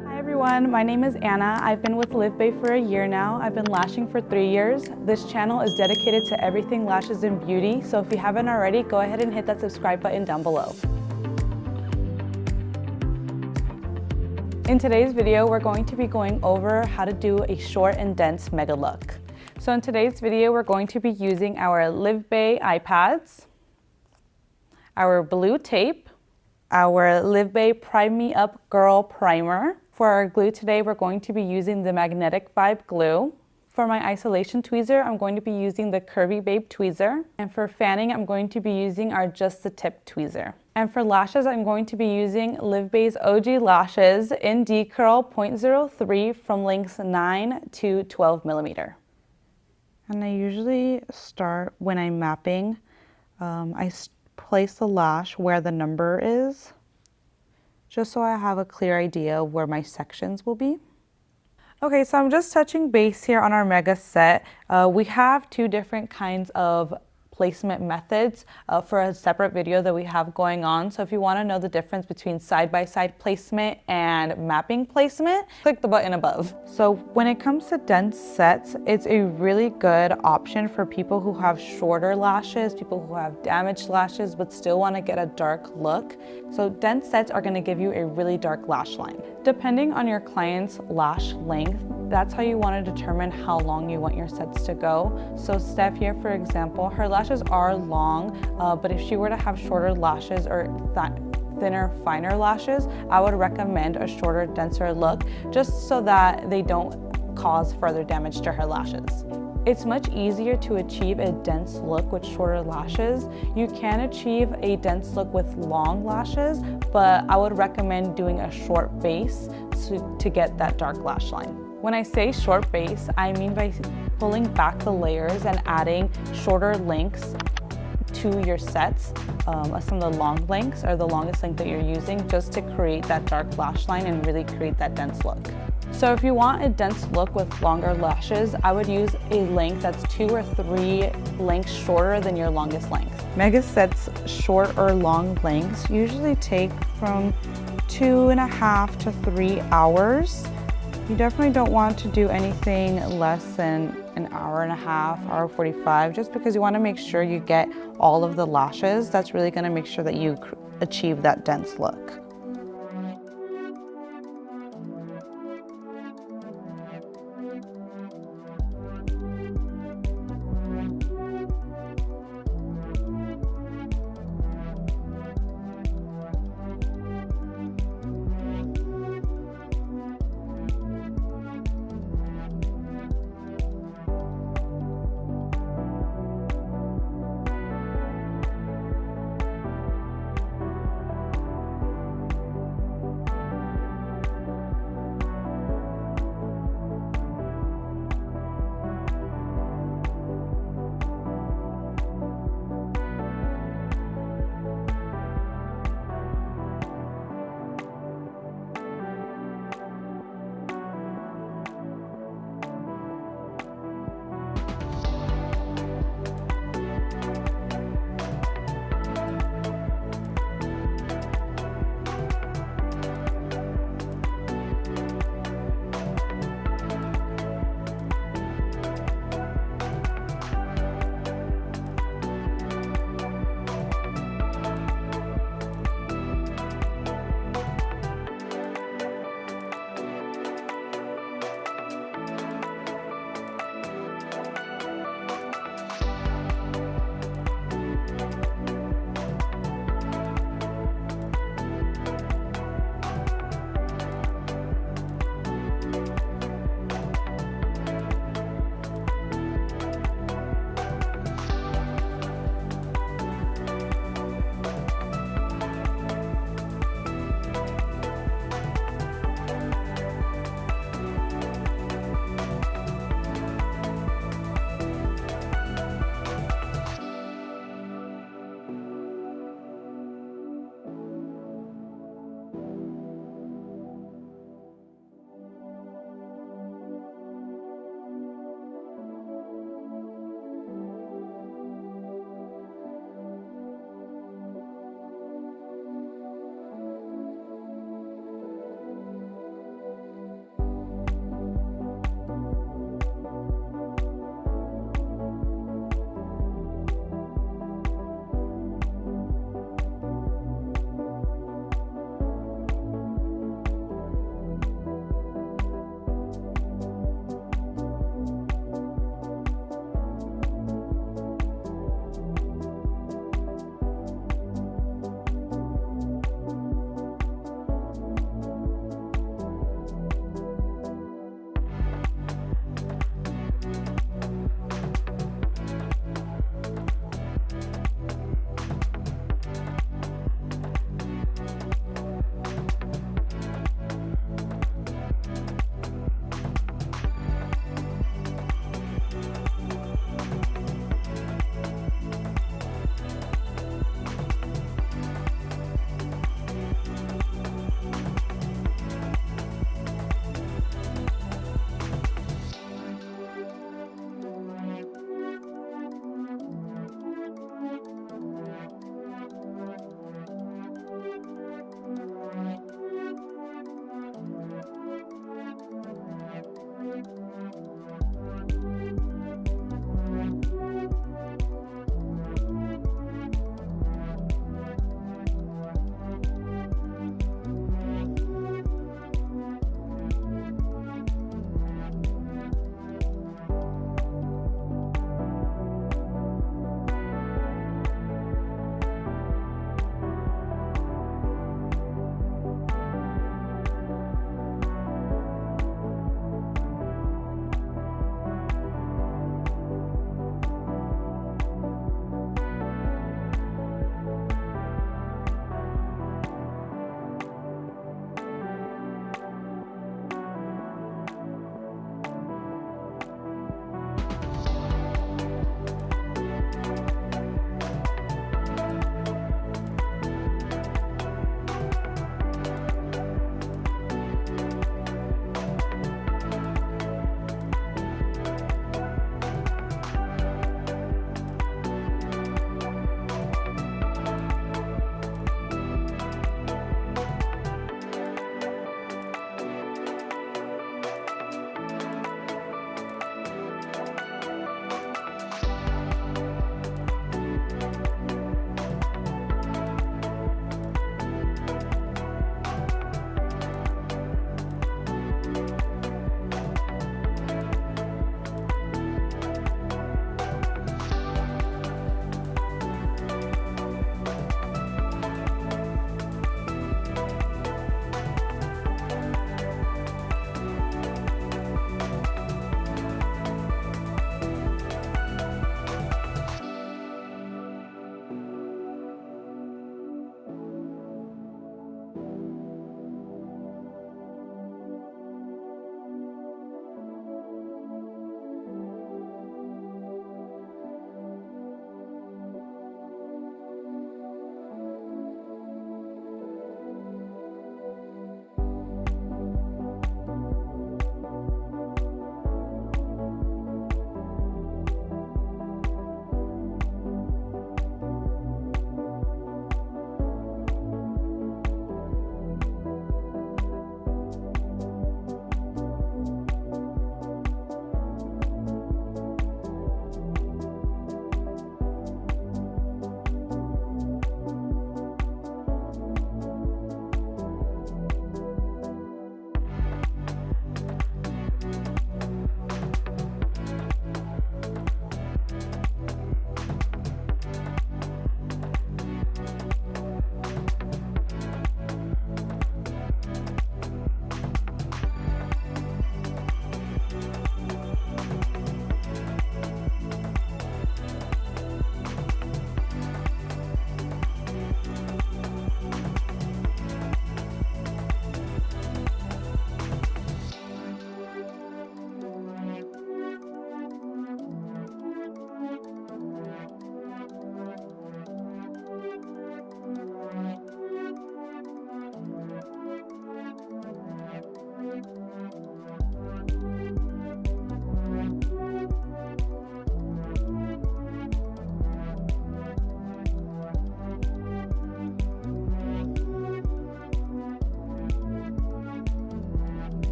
Hi everyone, my name is Anna. I've been with LivBay for a year now. I've been lashing for 3 years. This channel is dedicated to everything lashes and beauty, so if you haven't already, go ahead and hit that subscribe button down below. In today's video, we're going to be going over how to do a short and dense mega look. So in today's video, we're going to be using our LivBay eye pads, our blue tape, our LivBay Prime Me Up Girl Primer. For our glue today, we're going to be using the Magnetic Vibe glue. For my isolation tweezer, I'm going to be using the Curvy Babe tweezer. And for fanning, I'm going to be using our Just the Tip tweezer. And for lashes, I'm going to be using LivBay's OG Lashes in D-Curl 0.03 from lengths 9 to 12 millimeter. And I usually start when I'm mapping. I place the lash where the number is, just so I have a clear idea of where my sections will be. Okay, so I'm just touching base here on our mega set. We have two different kinds of placement methods for a separate video that we have going on. So if you want to know the difference between side-by-side placement and mapping placement, click the button above. So when it comes to dense sets, it's a really good option for people who have shorter lashes, people who have damaged lashes but still want to get a dark look. So dense sets are going to give you a really dark lash line. Depending on your client's lash length, that's how you want to determine how long you want your sets to go. So Steph here, for example, her lashes are long, but if she were to have shorter lashes or thinner, finer lashes, I would recommend a shorter, denser look, just so that they don't cause further damage to her lashes. It's much easier to achieve a dense look with shorter lashes. You can achieve a dense look with long lashes, but I would recommend doing a short base to get that dark lash line. When I say short base, I mean by pulling back the layers and adding shorter lengths to your sets, some of the long lengths or the longest length that you're using, just to create that dark lash line and really create that dense look. So if you want a dense look with longer lashes, I would use a length that's 2 or 3 lengths shorter than your longest length. Mega sets short or long lengths usually take from 2.5 to 3 hours. You definitely don't want to do anything less than an hour and a half, hour 45, just because you want to make sure you get all of the lashes. That's really going to make sure that you achieve that dense look.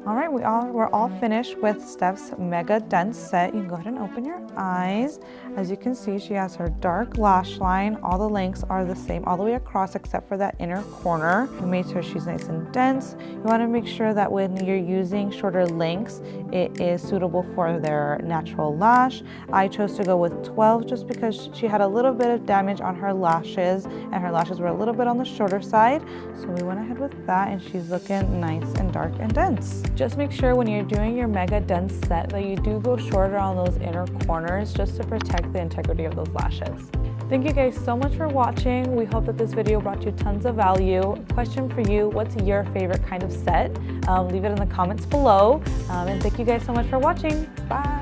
All right, we're all finished with Steph's Mega Dense set. You can go ahead and open your eyes. As you can see, she has her dark lash line. All the lengths are the same all the way across except for that inner corner. We made sure she's nice and dense. You want to make sure that when you're using shorter lengths, it is suitable for their natural lash. I chose to go with 12 just because she had a little bit of damage on her lashes and her lashes were a little bit on the shorter side. So we went ahead with that and she's looking nice and dark and dense. Just make sure when you're doing your Mega Dense set that you do go shorter on those inner corners just to protect the integrity of those lashes. Thank you guys so much for watching. We hope that this video brought you tons of value. Question for you, what's your favorite kind of set? Leave it in the comments below. And thank you guys so much for watching. Bye.